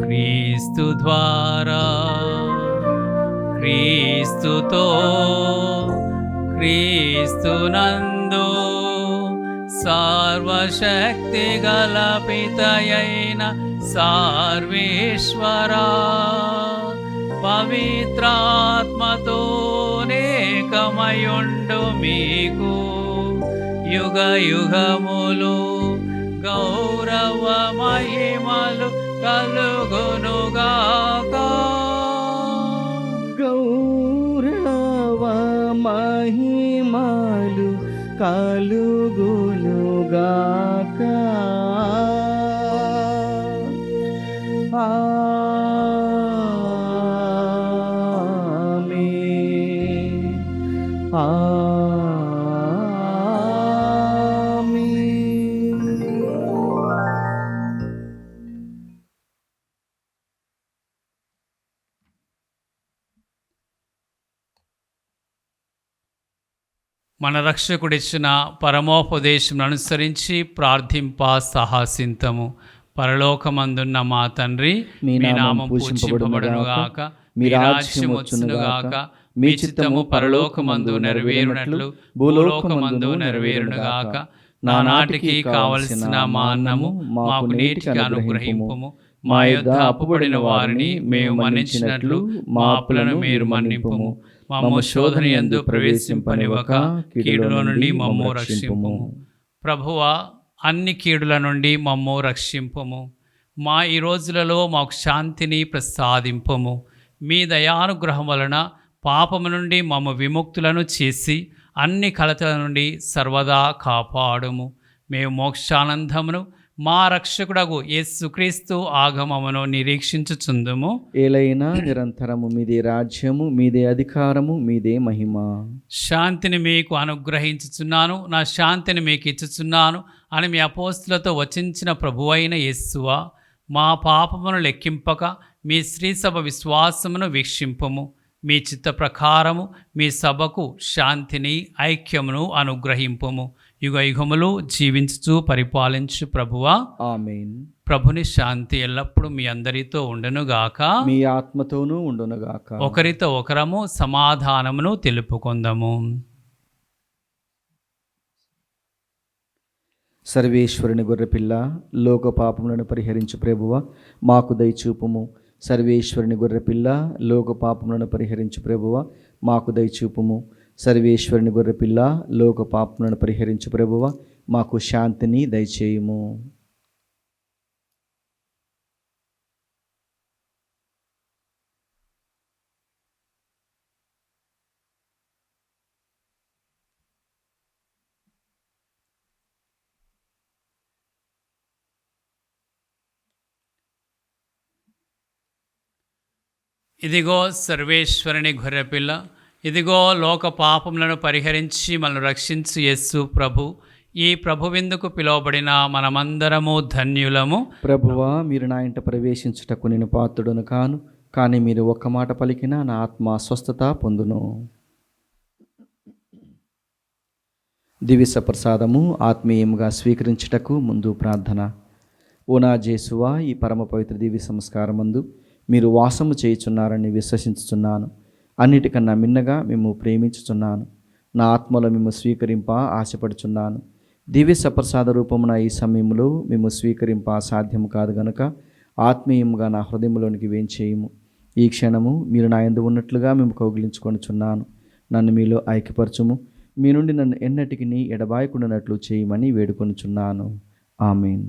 క్రీస్తు ద్వారా, క్రీస్తుతో, క్రీస్తునందు సర్వశక్తి గల పితయైన సర్వేశ్వరా, పవిత్రాత్మతో నేకమయుండు మీకు యుగ యుగములు గౌరవ మహిమలు కలుగునుగాక. గౌరవ మహిమలు కలుగునుగాక. ఆమేన్. మన రక్షకుడిచ్చిన పరమోపదేశం అనుసరించి ప్రార్థింప సాహసింతము. పరలోకమందున్న మా తండ్రి, మీ నామం పూజింపబడునుగాక, మీ రాజ్యం వచ్చునుగాక, మీ చిత్తము పరలోకమందు నెరవేరునట్లు భూలోకమందు నెరవేరునుగాక. నానాటికి కావలసిన మా అన్నము మాకు నేటికి అనుగ్రహింపుము. మా యొద్ద అప్పుబడిన వారిని మేము మన్నించినట్లు మా అప్పులను మీరు మన్నింపుము. మమ్ము శోధన యందు ప్రవేశింపనివ్వక కీడులో నుండి మమ్ము రక్షింపుము. ప్రభువా, అన్ని కీడుల నుండి మమ్ము రక్షింపుము. మా ఈ రోజులలో మాకు శాంతిని ప్రసాదింపుము. మీ దయానుగ్రహం వలన పాపము నుండి మమ్ము విముక్తులను చేసి అన్ని కలతల నుండి సర్వదా కాపాడుము. మేము మోక్షానందమును మా రక్షకుడగు యేసుక్రీస్తు ఆగమమును నిరీక్షించుచుందుము. ఏలైనా నిరంతరము మీదే రాజ్యము, మీదే అధికారము, మీదే మహిమ. శాంతిని మీకు అనుగ్రహించుచున్నాను, నా శాంతిని మీకు ఇచ్చుచున్నాను అని మీ అపోస్తులతో వచించిన ప్రభువైన యేసువా, మా పాపమును లెక్కింపక మీ శ్రీసభ విశ్వాసమును వీక్షింపము. మీ చిత్త ప్రకారము మీ సభకు శాంతిని, ఐక్యమును అనుగ్రహింపుము. యుగ యుగములు జీవించుచు పరిపాలించు ప్రభువా, ఆమేన్. ప్రభుని శాంతి ఎల్లప్పుడూ మీ అందరితో ఉండునుగాక, మీ ఆత్మతోనూ ఉండునుగాక. ఒకరితో ఒకరము సమాధానమును తెలుపుకొందము. సర్వేశ్వరుని గొర్రెపిల్ల, లోక పాపములను పరిహరించు ప్రభువ, మాకు దయచూపుము. సర్వేశ్వరుని గొర్రెపిల్ల, లోక పాపములను పరిహరించు ప్రభువ, మాకు దయచూపుము. సర్వేశ్వరుని గొర్రెపిల్ల, లోక పాపములను పరిహరించు ప్రభువ, మాకు శాంతిని దయచేయుము. ఇదిగో సర్వేశ్వరుని గొర్రెపిల్ల, ఇదిగో లోక పాపములను పరిహరించి మనల్ని రక్షించు యేసు ప్రభు. ఈ ప్రభు విందుకు పిలువబడిన మనమందరము ధన్యులము. ప్రభువా, మీరు నా ఇంట ప్రవేశించుటకు నేను పాత్రుడను కాను, కానీ మీరు ఒక్క మాట పలికినా నా ఆత్మ స్వస్థత పొందును. దివ్య ప్రసాదము ఆత్మీయంగా స్వీకరించుటకు ముందు ప్రార్థన. ఓ నా జేసువా, ఈ పరమ పవిత్ర దివ్య సంస్కారమందు మీరు వాసము చేయుచున్నారని విశ్వసించుచున్నాను. అన్నిటికన్నా మిన్నగా మేము ప్రేమించుచున్నాను. నా ఆత్మలో మేము స్వీకరింప ఆశపడుచున్నాను. దివ్య సప్రసాద రూపమున ఈ సమయంలో మేము స్వీకరింప సాధ్యం కాదు గనుక ఆత్మీయంగా నా హృదయంలోనికి వేంచేయము. ఈ క్షణము మీరు నా యందు ఉన్నట్లుగా మేము కౌగిలించుకొనుచున్నాను. నన్ను మీలో ఐక్యపరచుము. మీ నుండి నన్ను ఎన్నటికి ఎడబాయకుండానట్లు చేయమని వేడుకొనుచున్నాను. ఆమేన్.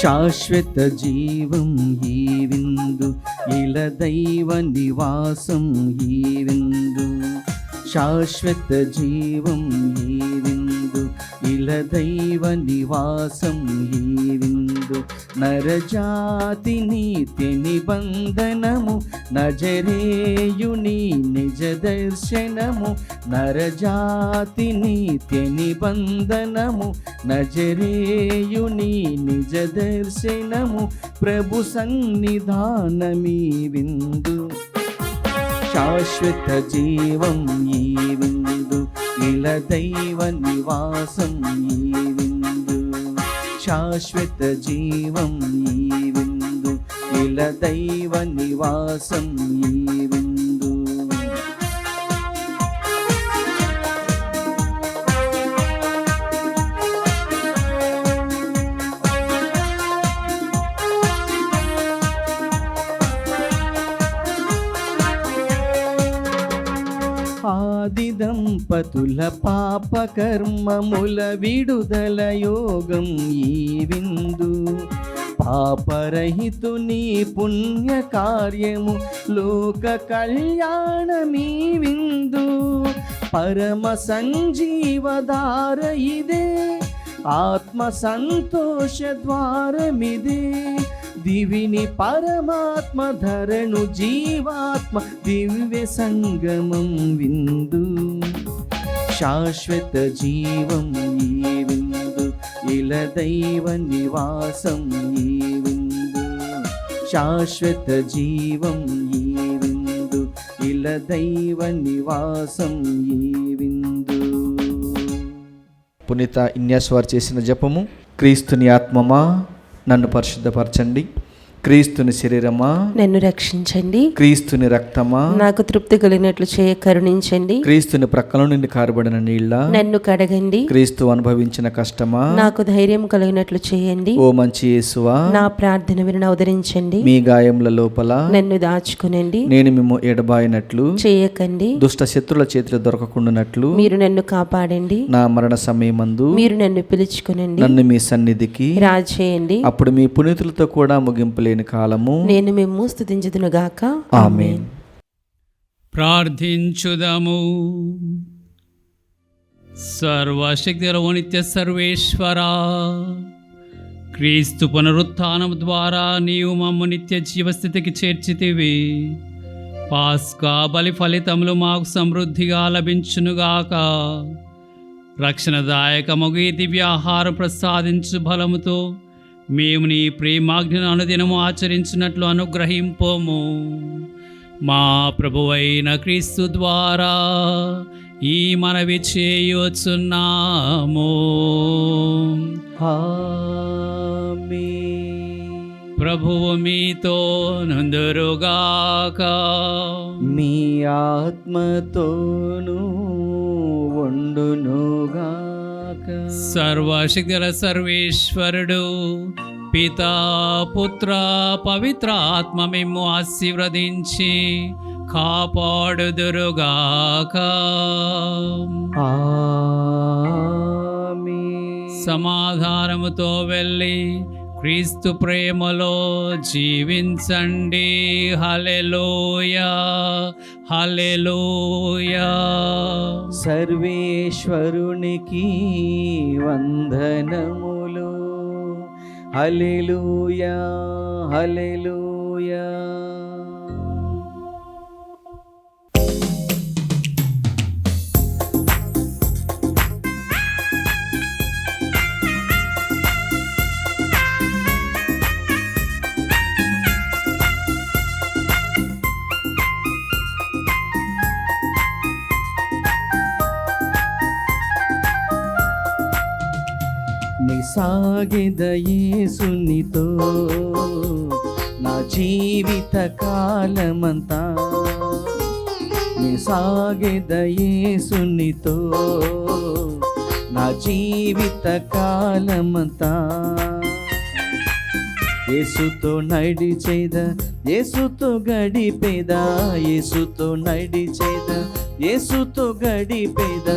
శాశ్వత జీవం ఈ విందు, ఇల దైవ నివాసం ఈ విందు. శాశ్వత జీవం ఈ విందు, ఇల దైవ నివాసం ఈ విందు. నరజాతి నిత్య నిబంధనము, నజరేయుని నిజ దర్శనము. నరజాతి నిత్య నిబంధనము, నజరేయుని నిజ దర్శనము. ప్రభు సన్నిధానమీ విందు, శాశ్వత జీవం ఈ విందు, ఇల దైవ నివాసం ఈ విందు. శాశ్వత జీవం ఈ విందు, ఇల దైవ నివాసం ఈ విందు. ఆది దంపతుల పాప కర్మముల విడుదల యోగం ఈ విందు. పాపరహితుని పుణ్య కార్యము, లోక కళ్యాణమీ విందు. పరమ సంజీవధార ఇదే, ఆత్మ సంతోష ద్వారమిదే. దివిని పరమాత్మ ధరణు జీవాత్మ, దివ్య సంగమం విందు. శాశ్వత జీవం ఈ విందు, ఇల దైవ నివాసం ఈ విందు. శాశ్వత జీవం ఈ విందు, ఇల దైవ నివాసం ఈ విందు. పునీత ఇన్యాస్ వారు చేసిన జపము. క్రీస్తుని ఆత్మమా నన్ను పరిశుద్ధపరచండి, క్రీస్తుని శరీరమా నన్ను రక్షించండి, క్రీస్తుని రక్తమా నాకు తృప్తి కలిగినట్లు చేయ కరుణించండి. క్రీస్తుని ప్రక్కల నుండి కారబడిన నీళ్ళ నన్ను కడగండి, క్రీస్తు అనుభవించిన కష్టమా నాకు ధైర్యం కలిగినట్లు చేయండి. ఓ మంచి యేసువా, నా ప్రార్థన విని అవతరించండి, మీ గాయముల లోపల నన్ను దాచుకునండి. నేను మిమ్ము ఎడబాయినట్లు చేయకండి, దుష్ట శత్రుల చేతిలో దొరకకుండానట్లు మీరు నన్ను కాపాడండి. నా మరణ సమయమందు మీరు నన్ను పిలుచుకునండి, నన్ను మీ సన్నిధికి రాజేయండి. అప్పుడు మీ పునీతులతో కూడా ముగింపు లేని కాలము నేను మిమ్ము స్తుతించుదునుగాక. ఆమేన్. ప్రార్థించుదము. సర్వశక్తిగల ఓ నిత్య సర్వేశ్వరా, క్రీస్తు పునరుత్థానం ద్వారా నీవు మమ్ము నిత్య జీవస్థితికి చేర్చితివి. పాస్కా బలి ఫలితములు మాకు సమృద్ధిగా లభించునుగాక. రక్షణదాయకమగు ఈ దివ్య ఆహారం ప్రసాదించు బలముతో మేము నీ ప్రేమాజ్ఞను అనుదినము ఆచరించినట్లు అనుగ్రహింపోము. మా ప్రభువైన క్రీస్తు ద్వారా ఈ మనవి చేయుచున్నాము. ఆమేన్. ప్రభువు మీతో నుందురుగాక. మీ ఆత్మతోనూ ఉండునుగాక. సర్వశక్తిగల సర్వేశ్వరుడు పితా పుత్ర పవిత్ర ఆత్మ మేము ఆశీర్వదించి కాపాడుదురుగాక. ఆమేన్. సమాధానముతో వెళ్ళి క్రీస్తు ప్రేమలో జీవించండి. హల్లెలూయా, హల్లెలూయా. సర్వేశ్వరునికి వందనములు. హల్లెలూయా, హల్లెలూయా. సాగెద యేసునితో నా జీవిత కాలమంతా. సాగెద యేసునితో నా జీవిత కాలమంతా. యేసుతో నడిచేద, యేసుతో గడిపేద, యేసుతో నడిచేద, యేసుతో గడిపేద.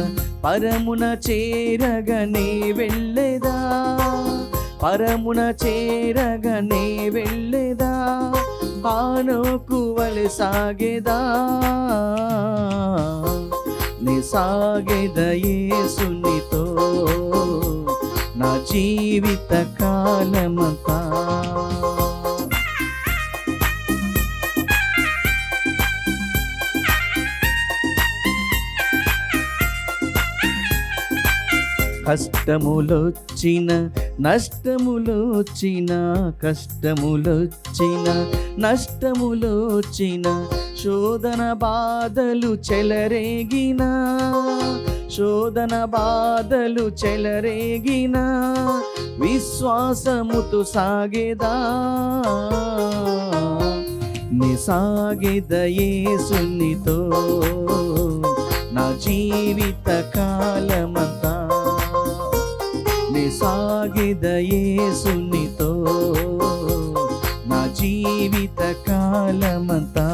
పరమున చేరగనే వెళ్ళేదా, పరమున చేరగనే వెళ్ళేదా, హానోకు వలె సాగేదా, నే సాగేద యేసునితో నా జీవిత కాలమంతా. కష్టములొచ్చిన నష్టములొచ్చిన, కష్టములొచ్చిన నష్టములొచ్చిన, శోధన బాధలు చెలరేగిన, శోధన బాధలు చెలరేగిన, విశ్వాసముతో సాగేదా, నే సాగేద యేసునితో నా జీవిత కాలమంతా. నే సాగేద యేసునితో నా జీవిత కాలమంతా.